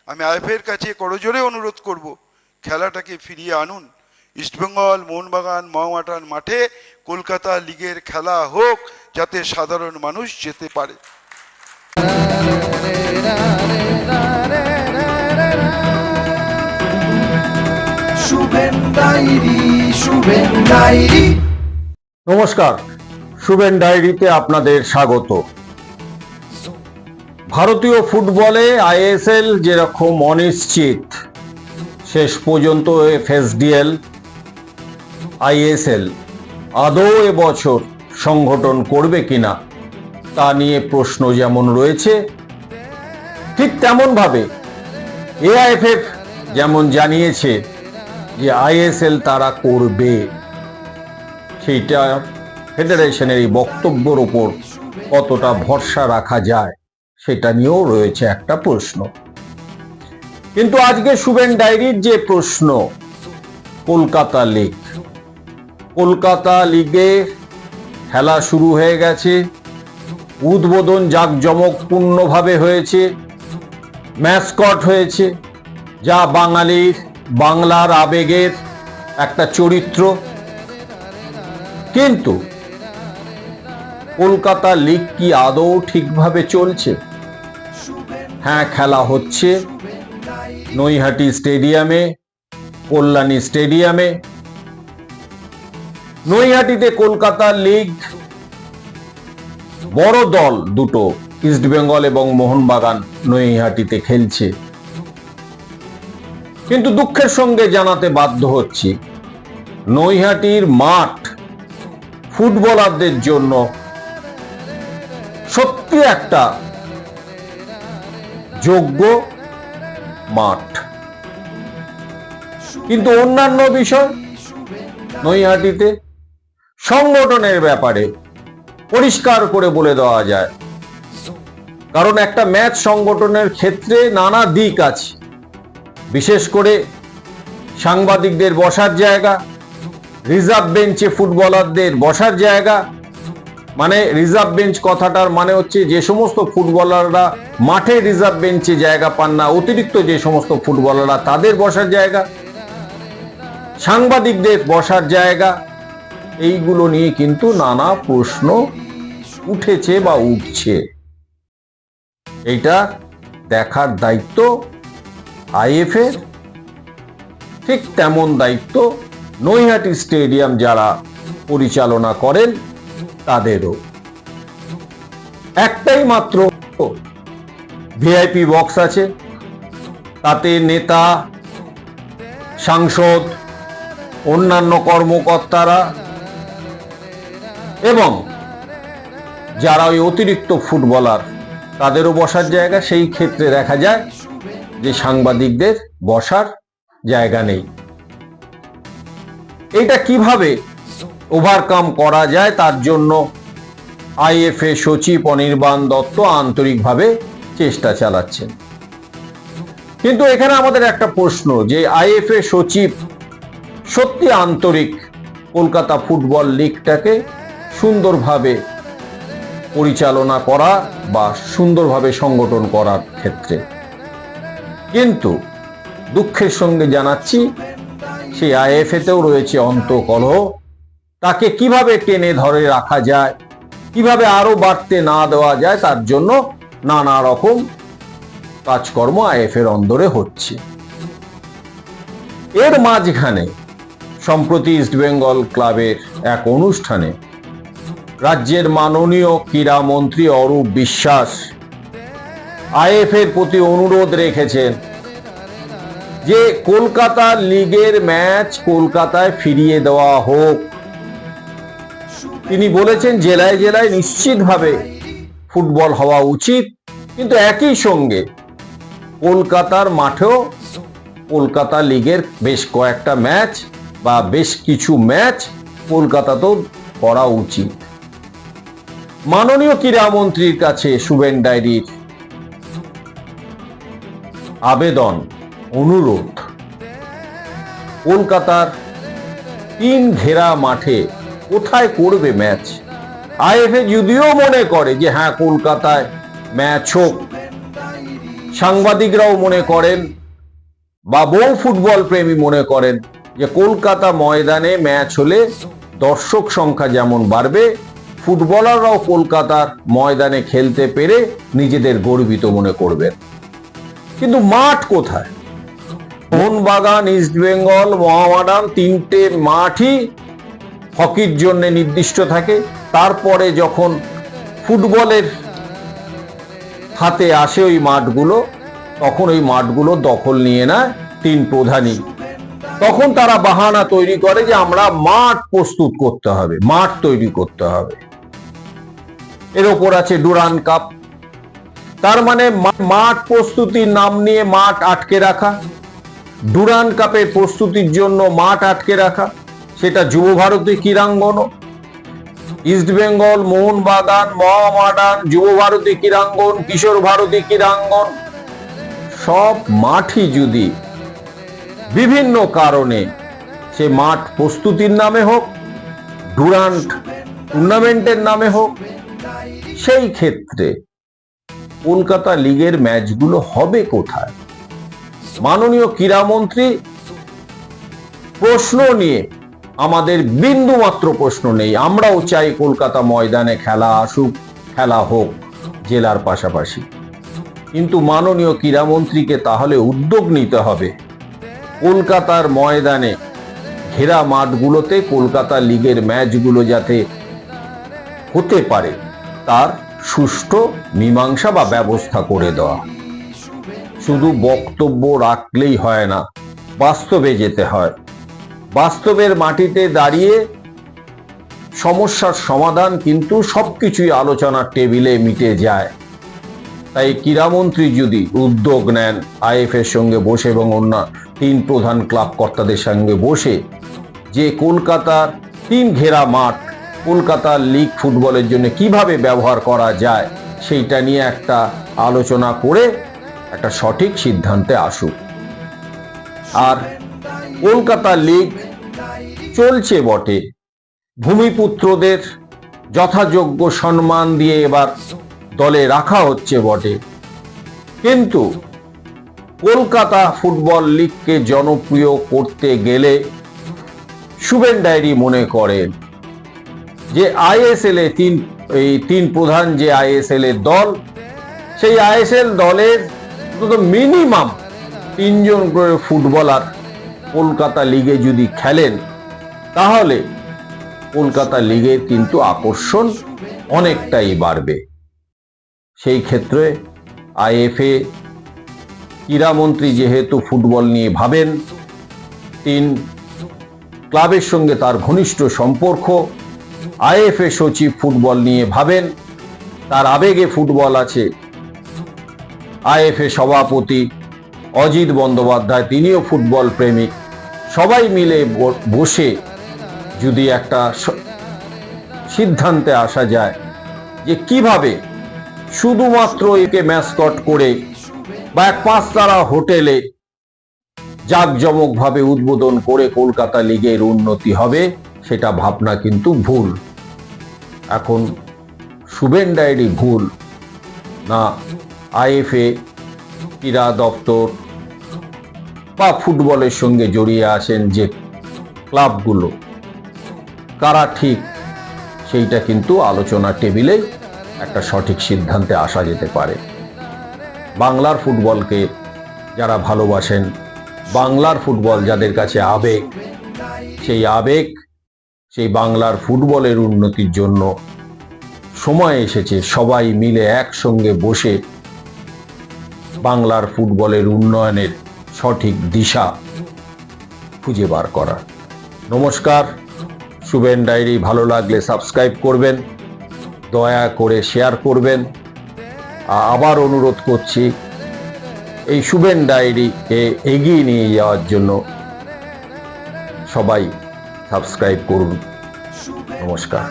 আমি আইএফএর কাছে করজোরে অনুরোধ করব, খেলাটাকে ফিরিয়ে আনুন। ইস্টবেঙ্গল মোহনবাগান মহামাটান মাঠে কলকাতা লিগের খেলা হোক, যাতে সাধারণ মানুষ যেতে পারে। Shuven diary, Shuven diary. নমস্কার, শুভেন ডায়েরিতে আপনাদের স্বাগত। ভারতীয় ফুটবলে আইএসএল যেরকম অনিশ্চিত, শেষ পর্যন্ত এফএসডিএল আইএসএল আদৌ এবছর সংগঠন করবে কিনা তা নিয়ে প্রশ্ন যেমন রয়েছে, ঠিক তেমন ভাবে এআইএফএফ যেমন জানিয়েছে যে আইএসএল তারা করবে, সেইটা ফেডারেশনের এই বক্তব্যের উপর কতটা ভরসা রাখা যায় সেটা নিয়েও রয়েছে একটা প্রশ্ন। কিন্তু আজকে শুভেন ডায়েরির যে প্রশ্ন, কলকাতা লিগ, কলকাতা লিগে খেলা শুরু হয়ে গেছে, উদ্বোধন জাঁকজমকপূর্ণভাবে হয়েছে, ম্যাসকট হয়েছে, যা বাংলার আবেগের একটা চরিত্র। কিন্তু কলকাতা লিগ কি আদৌ ঠিকভাবে চলছে? হ্যাঁ, খেলা হচ্ছে নৈহাটি স্টেডিয়ামে, কল্যাণী স্টেডিয়ামে। নৈহাটিতে কলকাতা লিগ বড় দল দুটো, ইস্টবেঙ্গল এবং মোহনবাগান নৈহাটিতে খেলছে। কিন্তু দুঃখের সঙ্গে জানাতে বাধ্য হচ্ছি, নৈহাটির মাঠ ফুটবলারদের জন্য সত্যি একটা যোগ্য মাঠ। কিন্তু অন্যান্য বিষয়, নৈহাটিতে সংগঠনের ব্যাপারে পরিষ্কার করে বলে দেওয়া যায়, কারণ একটা ম্যাচ সংগঠনের ক্ষেত্রে নানা দিক আছে। বিশেষ করে সাংবাদিকদের বসার জায়গা, রিজার্ভ বেঞ্চে ফুটবলারদের বসার জায়গা। মানে রিজার্ভ বেঞ্চ কথাটার মানে হচ্ছে যে সমস্ত ফুটবলাররা মাঠে রিজার্ভ বেঞ্চে জায়গা পান না, অতিরিক্ত যে সমস্ত ফুটবলাররা, তাদের বসার জায়গা, সাংবাদিকদের বসার জায়গা। এইগুলো নিয়ে কিন্তু নানা প্রশ্ন উঠেছে বা উঠছে। এইটা দেখার দায়িত্ব আইএফএর, ঠিক তেমন দায়িত্ব নৈহাটি স্টেডিয়াম যারা পরিচালনা করেন তাদেরও। একটাই মাত্র ভিআইপি বক্স আছে, তাতে নেতা, সাংসদ, অন্যান্য কর্মকর্তারা এবং যারা ওই অতিরিক্ত ফুটবলার তাদেরও বসার জায়গা। সেই ক্ষেত্রে দেখা যায় যে সাংবাদিকদের বসার জায়গা নেই। এটা কিভাবে ওভারকাম করা যায় তার জন্য আইএফএ সচিব অনির্বাণ দত্ত আন্তরিকভাবে চেষ্টা চালাচ্ছেন। কিন্তু এখানে আমাদের একটা প্রশ্ন, যে আইএফএ সচিব সত্যি আন্তরিক কলকাতা ফুটবল লিগটাকে সুন্দরভাবে পরিচালনা করা বা সুন্দরভাবে সংগঠন করার ক্ষেত্রে? কিন্তু দুঃখের সঙ্গে জানাচ্ছি, সেই আইএফএতেও রয়েছে অন্তকলহ। তাকে কিভাবে টেনে ধরে রাখা যায়, কিভাবে আরো বাড়তে না দেওয়া যায়, তার জন্য নানা রকম কাজকর্ম আইএফএর অন্দরে হচ্ছে। এর মাঝখানে সম্প্রতি ইস্টবেঙ্গল ক্লাবের এক অনুষ্ঠানে রাজ্যের মাননীয় ক্রীড়া মন্ত্রী অরূপ বিশ্বাস আইএফএর প্রতি অনুরোধ রেখেছেন যে কলকাতা লিগের ম্যাচ কলকাতায় ফিরিয়ে দেওয়া হোক। তিনি বলেছেন জেলায় জেলায় নিশ্চিতভাবে ফুটবল হওয়া উচিত, কিন্তু একই সঙ্গে কলকাতার মাঠেও কলকাতা লিগের বেশ কয়েকটা ম্যাচ বা বেশ কিছু ম্যাচ কলকাতাতেও করা উচিত। মাননীয় ক্রীড়ামন্ত্রীর কাছে শুভেন ডায়েরির আবেদন, অনুরোধ, কলকাতার 3 ঘেরা মাঠে কোথায় করবে ম্যাচ? আইএফএ যদিও মনে করে যে হ্যাঁ কলকাতায় ম্যাচ হোক, সাংবাদিকরাও মনে করেন বা বহু ফুটবল প্রেমী মনে করেন যে কলকাতা ময়দানে ম্যাচ হলে দর্শক সংখ্যা যেমন বাড়বে, ফুটবলাররাও কলকাতার ময়দানে খেলতে পেরে নিজেদের গর্বিত মনে করবেন। কিন্তু মাঠ কোথায়? মোহনবাগান, ইস্টবেঙ্গল, মোহামেডান তিনটে মাঠই হকির জন্য নির্দিষ্ট থাকে। তারপরে যখন ফুটবলের হাতে আসে ওই মাঠগুলো, তখন ওই মাঠগুলো দখল নিয়ে নেয় তিন প্রধানই। তখন তারা বাহানা তৈরি করে যে আমরা মাঠ প্রস্তুত করতে হবে, মাঠ তৈরি করতে হবে। এর ওপর আছে ডুরান্ড কাপ। তার মানে মাঠ প্রস্তুতির নাম নিয়ে মাঠ আটকে রাখা, ডুরান্ড কাপের প্রস্তুতির জন্য মাঠ আটকে রাখা, সেটা যুব ভারতী ক্রীড়াঙ্গন, ইস্টবেঙ্গল, মোহনবাগান, মোহামেডান, যুব ভারতী ক্রীড়াঙ্গন, কিশোর ভারতী ক্রীড়াঙ্গন, সব মাঠই যদি বিভিন্ন কারণে সে মাঠ প্রস্তুতির নামে হোক, ডুরান্ড টুর্নামেন্টের নামে হোক, সেই ক্ষেত্রে কলকাতা লিগের ম্যাচগুলো হবে কোথায়? মাননীয় ক্রীড়ামন্ত্রী প্রশ্ন নিয়ে আমাদের বিন্দু মাত্র প্রশ্ন নেই। আমরাও চাই কলকাতা ময়দানে খেলা আসুক, খেলা হোক জেলার পাশাপাশি। কিন্তু মাননীয় ক্রীড়ামন্ত্রীকে তাহলে উদ্যোগ নিতে হবে কলকাতার ময়দানে ঘেরা মাঠগুলোতে কলকাতা লিগের ম্যাচগুলো যাতে হতে পারে তার সুষ্ঠু মীমাংসা বা ব্যবস্থা করে দেওয়া। শুধু বক্তব্য রাখলেই হয় না, বাস্তবে যেতে হয়। বাস্তবের মাটিতে দাঁড়িয়ে সমস্যার সমাধান কিন্তু সবকিছুই আলোচনার টেবিলে মিটে যায়। তাই ক্রীড়ামন্ত্রী যদি উদ্যোগ নেন আইএফএর সঙ্গে বসে এবং অন্য তিন প্রধান ক্লাব কর্তাদের সঙ্গে বসে যে কলকাতার তিন ঘেরা মাঠ কলকাতার লিগ ফুটবলের জন্য কিভাবে ব্যবহার করা যায়, সেইটা নিয়ে একটা আলোচনা করে একটা সঠিক সিদ্ধান্তে আসুক। আর কলকাতা লিগ চলছে বটে, ভূমিপুত্রদের যথাযোগ্য সম্মান দিয়ে এবার দলে রাখা হচ্ছে বটে, কিন্তু কলকাতা ফুটবল লিগকে জনপ্রিয় করতে গেলে শুভেন ডায়েরি মনে করেন যে আইএসএল এ তিন প্রধান যে আইএসএল এর দল, সেই আইএসএল দলের মিনিমাম 3 জন করে ফুটবলার কলকাতা লিগে যদি খেলেন তাহলে কলকাতা লিগের কিন্তু আকর্ষণ অনেকটাই বাড়বে। সেই ক্ষেত্রে আইএফএ ক্রীড়ামন্ত্রী যেহেতু ফুটবল নিয়ে ভাবেন, তিন ক্লাবের সঙ্গে তার ঘনিষ্ঠ সম্পর্ক, আইএফএ সচিব ফুটবল নিয়ে ভাবেন, তার আবেগে ফুটবল আছে। আইএফএ সভাপতি অজিত বন্দ্যোপাধ্যায় তিনিও ফুটবল প্রেমিক। সবাই মিলে বসে যদি একটা সিদ্ধান্তে আসা যায় যে কিভাবে শুধুমাত্র একে ম্যাসকট করে বা এক 5 তারা হোটেলে জাঁকজমকভাবে উদ্বোধন করে কলকাতা লিগের উন্নতি হবে, সেটা ভাবনা কিন্তু ভুল। এখন শুভেন ডায়েরি ভুল না আইএফএ, ক্রীড়া দপ্তর বা ফুটবলের সঙ্গে জড়িয়ে আছেন যে ক্লাবগুলো, কারা ঠিক সেইটা কিন্তু আলোচনা টেবিলে একটা সঠিক সিদ্ধান্তে আসা যেতে পারে। বাংলার ফুটবলকে যারা ভালোবাসেন, বাংলার ফুটবল যাদের কাছে আবেগ, সেই বাংলার ফুটবলের উন্নতির জন্য সময় এসেছে সবাই মিলে একসঙ্গে বসে বাংলার ফুটবলের উন্নয়নের সঠিক দিশা খুঁজে বার করা। নমস্কার, শুভেন ডায়েরি ভালো লাগলে সাবস্ক্রাইব করবেন, দয়া করে শেয়ার করবেন। আবার অনুরোধ করছি এই শুভেন ডায়েরিকে এগিয়ে নিয়ে যাওয়ার জন্য সবাই সাবস্ক্রাইব করুন। নমস্কার।